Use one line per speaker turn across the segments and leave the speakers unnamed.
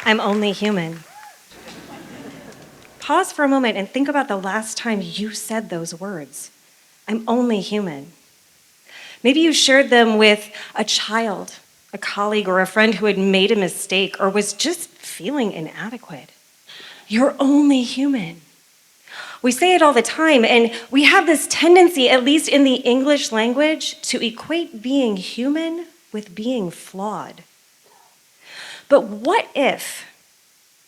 I'm only human. Pause for a moment and think about the last time you said those words. I'm only human. Maybe you shared them with a child, a colleague, or a friend who had made a mistake or was just feeling inadequate. You're only human. We say it all the time, and we have this tendency, at least in the English language, to equate being human with being flawed. But what if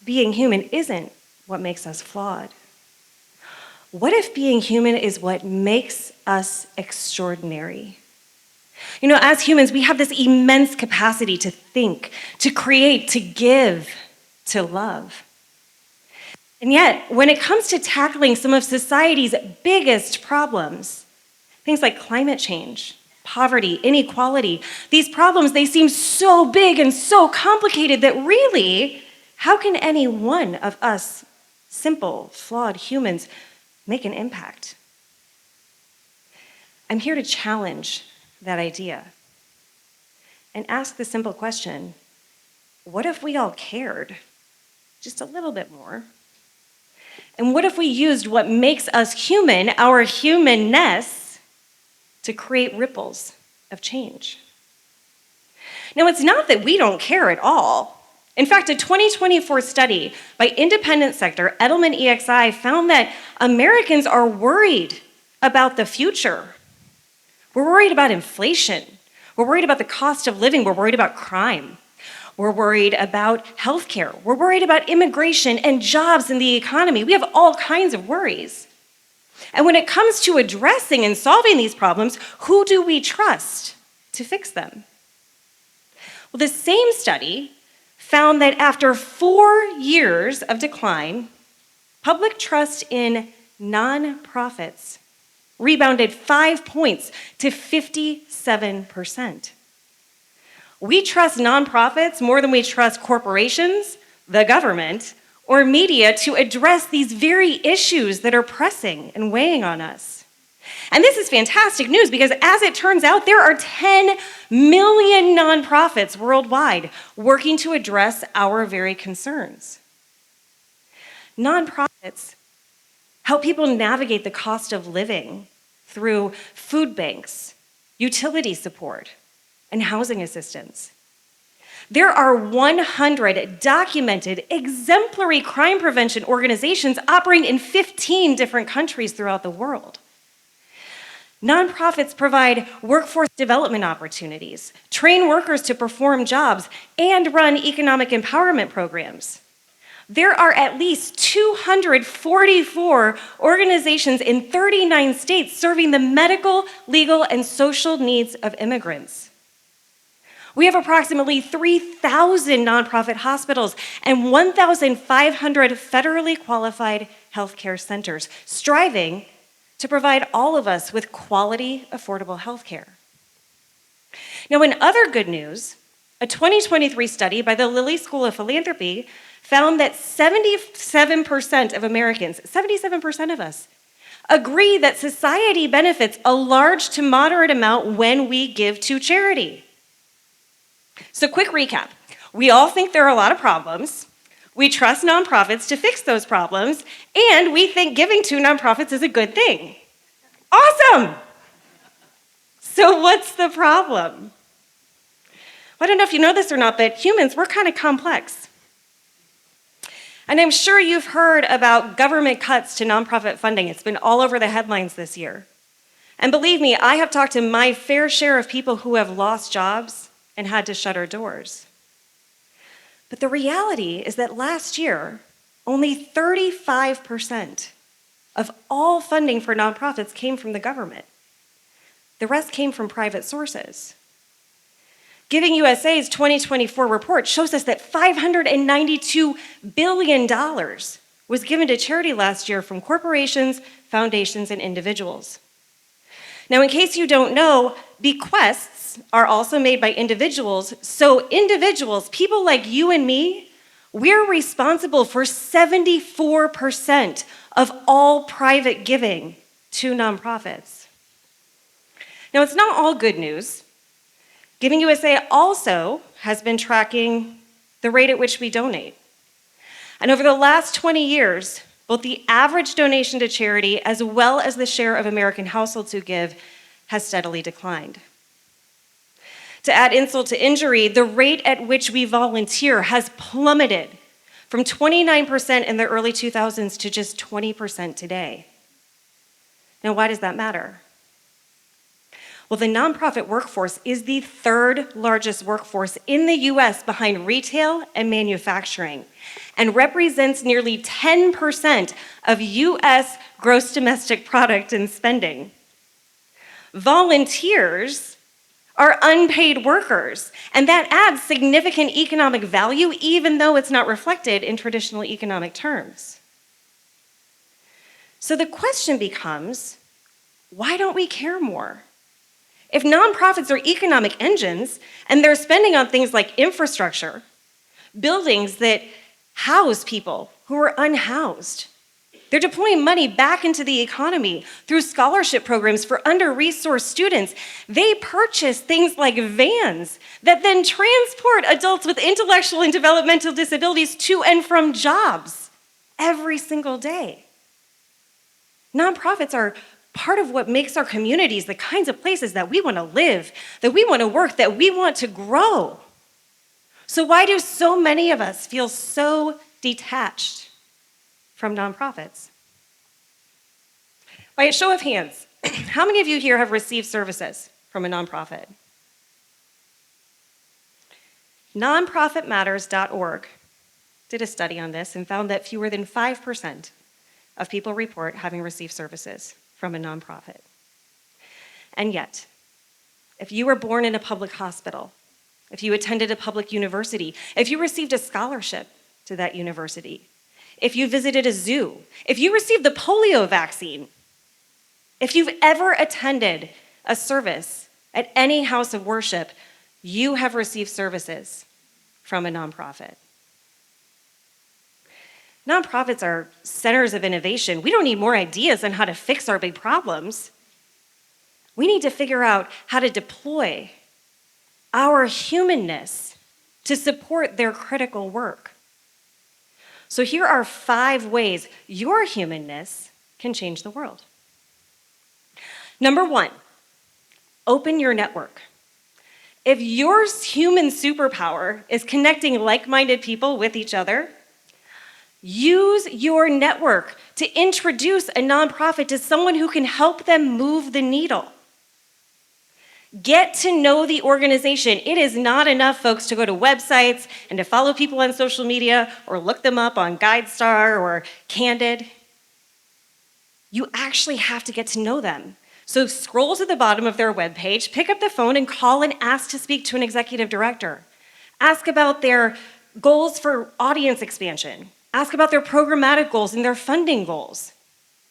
being human isn't what makes us flawed? What if being human is what makes us extraordinary? You know, as humans, we have this immense capacity to think, to create, to give, to love. And yet, when it comes to tackling some of society's biggest problems, things like climate change, poverty, inequality, these problems, they seem so big and so complicated that really, how can any one of us simple, flawed humans make an impact? I'm here to challenge that idea and ask the simple question, what if we all cared just a little bit more? And what if we used what makes us human, our humanness, to create ripples of change? Now, it's not that we don't care at all. In fact, a 2024 study by independent sector Edelman EXI found that Americans are worried about the future. We're worried about inflation. We're worried about the cost of living. We're worried about crime. We're worried about healthcare. We're worried about immigration and jobs in the economy. We have all kinds of worries. And when it comes to addressing and solving these problems, who do we trust to fix them? Well, the same study found that after 4 years of decline, public trust in nonprofits rebounded 5 points to 57%. We trust nonprofits more than we trust corporations, the government, or media to address these very issues that are pressing and weighing on us. And this is fantastic news because, as it turns out, there are 10 million nonprofits worldwide working to address our very concerns. Nonprofits help people navigate the cost of living through food banks, utility support, and housing assistance. There are 100 documented exemplary crime prevention organizations operating in 15 different countries throughout the world. Nonprofits provide workforce development opportunities, train workers to perform jobs, and run economic empowerment programs. There are at least 244 organizations in 39 states serving the medical, legal, and social needs of immigrants. We have approximately 3,000 nonprofit hospitals and 1,500 federally qualified healthcare centers, striving to provide all of us with quality, affordable healthcare. Now, in other good news, a 2023 study by the Lilly School of Philanthropy found that 77% of Americans, 77% of us, agree that society benefits a large to moderate amount when we give to charity. So, quick recap. We all think there are a lot of problems. We trust nonprofits to fix those problems, and we think giving to nonprofits is a good thing. Awesome! So, what's the problem? Well, I don't know if you know this or not, but humans, we're kind of complex. And I'm sure you've heard about government cuts to nonprofit funding. It's been all over the headlines this year. And believe me, I have talked to my fair share of people who have lost jobs and had to shutter doors. But the reality is that last year, only 35% of all funding for nonprofits came from the government. The rest came from private sources. Giving USA's 2024 report shows us that $592 billion was given to charity last year from corporations, foundations, and individuals. Now, in case you don't know, bequests are also made by individuals. So individuals, people like you and me, we're responsible for 74% of all private giving to nonprofits. Now, it's not all good news. Giving USA also has been tracking the rate at which we donate. And over the last 20 years, both the average donation to charity as well as the share of American households who give has steadily declined. To add insult to injury, the rate at which we volunteer has plummeted from 29% in the early 2000s to just 20% today. Now, why does that matter? Well, the nonprofit workforce is the third largest workforce in the US behind retail and manufacturing, and represents nearly 10% of US gross domestic product and spending. Volunteers are unpaid workers, and that adds significant economic value even though it's not reflected in traditional economic terms. So the question becomes, why don't we care more? If nonprofits are economic engines and they're spending on things like infrastructure, buildings that house people who are unhoused, they're deploying money back into the economy through scholarship programs for under-resourced students. They purchase things like vans that then transport adults with intellectual and developmental disabilities to and from jobs every single day. Nonprofits are part of what makes our communities the kinds of places that we want to live, that we want to work, that we want to grow. So why do so many of us feel so detached from nonprofits? By a show of hands, how many of you here have received services from a nonprofit? Nonprofitmatters.org did a study on this and found that fewer than 5% of people report having received services from a nonprofit. And yet, if you were born in a public hospital, if you attended a public university, if you received a scholarship to that university, if you visited a zoo, if you received the polio vaccine, if you've ever attended a service at any house of worship, you have received services from a nonprofit. Nonprofits are centers of innovation. We don't need more ideas on how to fix our big problems. We need to figure out how to deploy our humanness to support their critical work. So here are 5 ways your humanness can change the world. Number 1, open your network. If your human superpower is connecting like-minded people with each other, use your network to introduce a nonprofit to someone who can help them move the needle. Get to know the organization. It is not enough, folks, to go to websites and to follow people on social media or look them up on GuideStar or Candid. You actually have to get to know them. So scroll to the bottom of their webpage, pick up the phone and call and ask to speak to an executive director. Ask about their goals for audience expansion. Ask about their programmatic goals and their funding goals.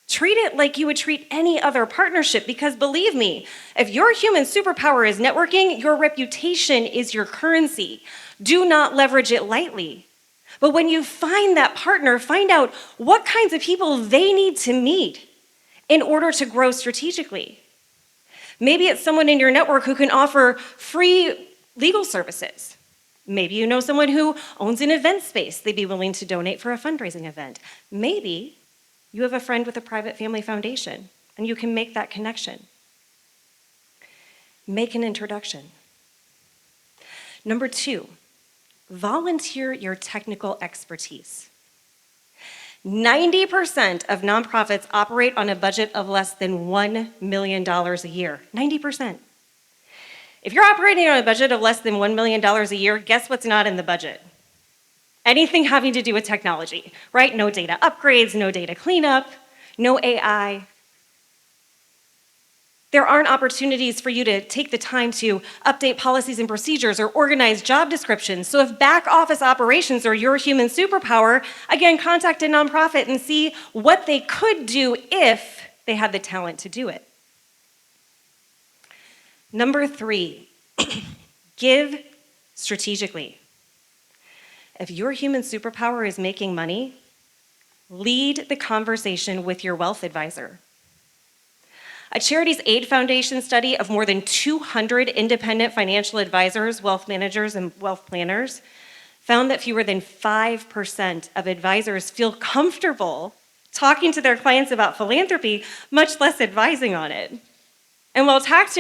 Treat it like you would treat any other partnership, because believe me, if your human superpower is networking, your reputation is your currency. Do not leverage it lightly. But when you find that partner, find out what kinds of people they need to meet in order to grow strategically. Maybe it's someone in your network who can offer free legal services. Maybe you know someone who owns an event space they'd be willing to donate for a fundraising event. Maybe you have a friend with a private family foundation and you can make that connection. Make an introduction. Number 2, volunteer your technical expertise. 90% of nonprofits operate on a budget of less than $1 million a year. 90%. If you're operating on a budget of less than $1 million a year, guess what's not in the budget? Anything having to do with technology, right? No data upgrades, no data cleanup, no AI. There aren't opportunities for you to take the time to update policies and procedures or organize job descriptions. So if back office operations are your human superpower, again, contact a nonprofit and see what they could do if they had the talent to do it. Number 3, give strategically. If your human superpower is making money, lead the conversation with your wealth advisor. A Charities Aid Foundation study of more than 200 independent financial advisors, wealth managers, and wealth planners found that fewer than 5% of advisors feel comfortable talking to their clients about philanthropy, much less advising on it. And while tax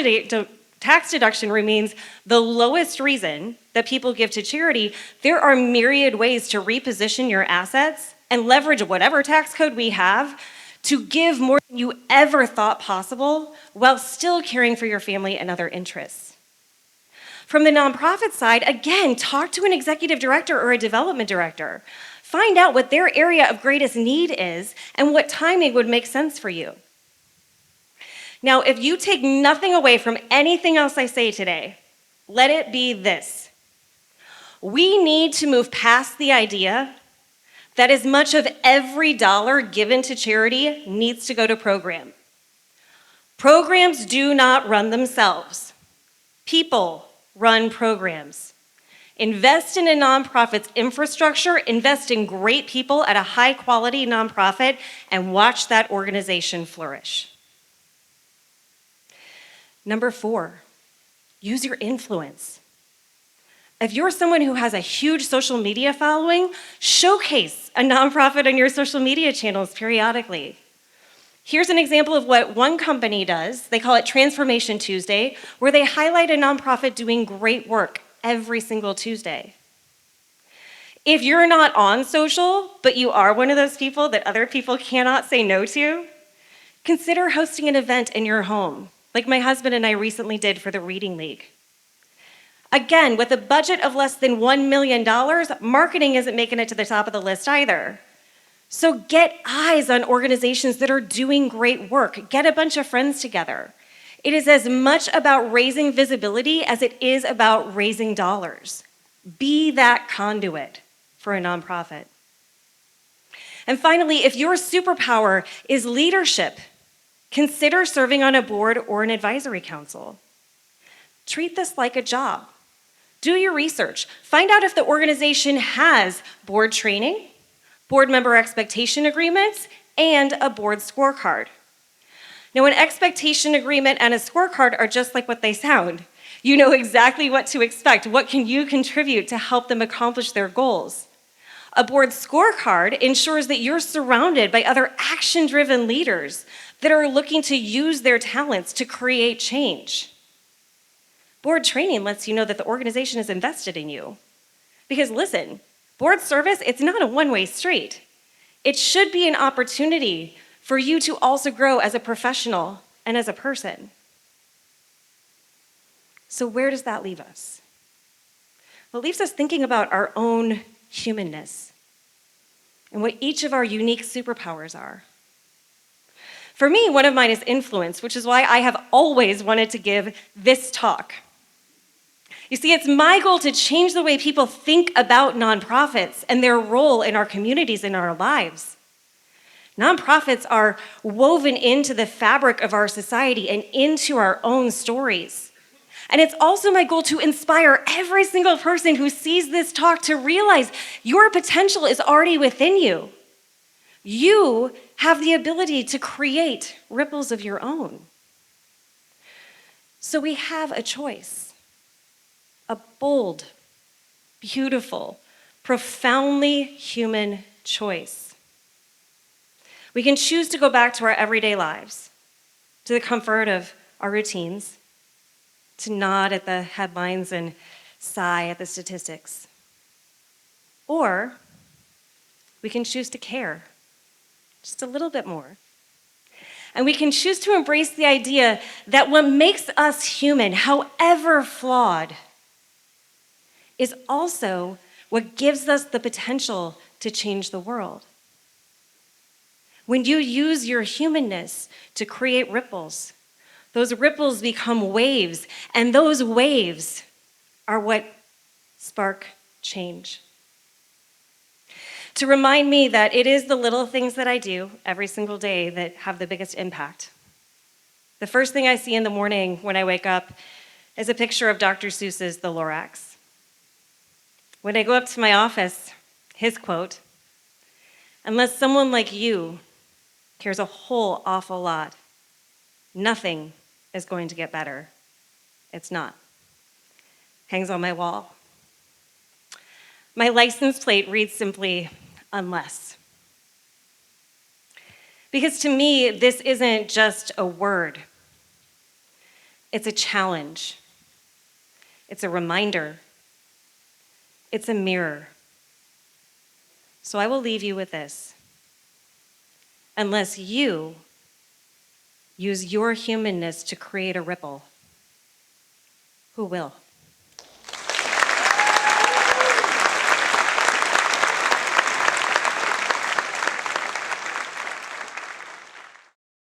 deduction remains the lowest reason that people give to charity, there are myriad ways to reposition your assets and leverage whatever tax code we have to give more than you ever thought possible while still caring for your family and other interests. From the nonprofit side, again, talk to an executive director or a development director. Find out what their area of greatest need is and what timing would make sense for you. Now, if you take nothing away from anything else I say today, let it be this. We need to move past the idea that as much of every dollar given to charity needs to go to program. Programs do not run themselves. People run programs. Invest in a nonprofit's infrastructure, invest in great people at a high-quality nonprofit, and watch that organization flourish. Number 4, use your influence. If you're someone who has a huge social media following, showcase a nonprofit on your social media channels periodically. Here's an example of what one company does. They call it Transformation Tuesday, where they highlight a nonprofit doing great work every single Tuesday. If you're not on social, but you are one of those people that other people cannot say no to, consider hosting an event in your home, like my husband and I recently did for the Reading League. Again, with a budget of less than $1 million, marketing isn't making it to the top of the list either. So get eyes on organizations that are doing great work. Get a bunch of friends together. It is as much about raising visibility as it is about raising dollars. Be that conduit for a nonprofit. And finally, if your superpower is leadership, consider serving on a board or an advisory council. Treat this like a job. Do your research. Find out if the organization has board training, board member expectation agreements, and a board scorecard. Now, an expectation agreement and a scorecard are just like what they sound. You know exactly what to expect. What can you contribute to help them accomplish their goals? A board scorecard ensures that you're surrounded by other action-driven leaders that are looking to use their talents to create change. Board training lets you know that the organization is invested in you. Because listen, board service, it's not a one-way street. It should be an opportunity for you to also grow as a professional and as a person. So where does that leave us? Well, it leaves us thinking about our own humanness and what each of our unique superpowers are. For me, one of mine is influence, which is why I have always wanted to give this talk. You see, it's my goal to change the way people think about nonprofits and their role in our communities and our lives. Nonprofits are woven into the fabric of our society and into our own stories. And it's also my goal to inspire every single person who sees this talk to realize your potential is already within you. You have the ability to create ripples of your own. So we have a choice. A bold, beautiful, profoundly human choice. We can choose to go back to our everyday lives, to the comfort of our routines, to nod at the headlines and sigh at the statistics. Or we can choose to care just a little bit more. And we can choose to embrace the idea that what makes us human, however flawed, is also what gives us the potential to change the world. When you use your humanness to create ripples, those ripples become waves, and those waves are what spark change. To remind me that it is the little things that I do every single day that have the biggest impact. The first thing I see in the morning when I wake up is a picture of Dr. Seuss's The Lorax. When I go up to my office, his quote, "Unless someone like you cares a whole awful lot, nothing is going to get better." It's not. Hangs on my wall. My license plate reads simply, unless. Because to me, this isn't just a word, it's a challenge, it's a reminder, it's a mirror. So I will leave you with this. Unless you use your humanness to create a ripple, who will?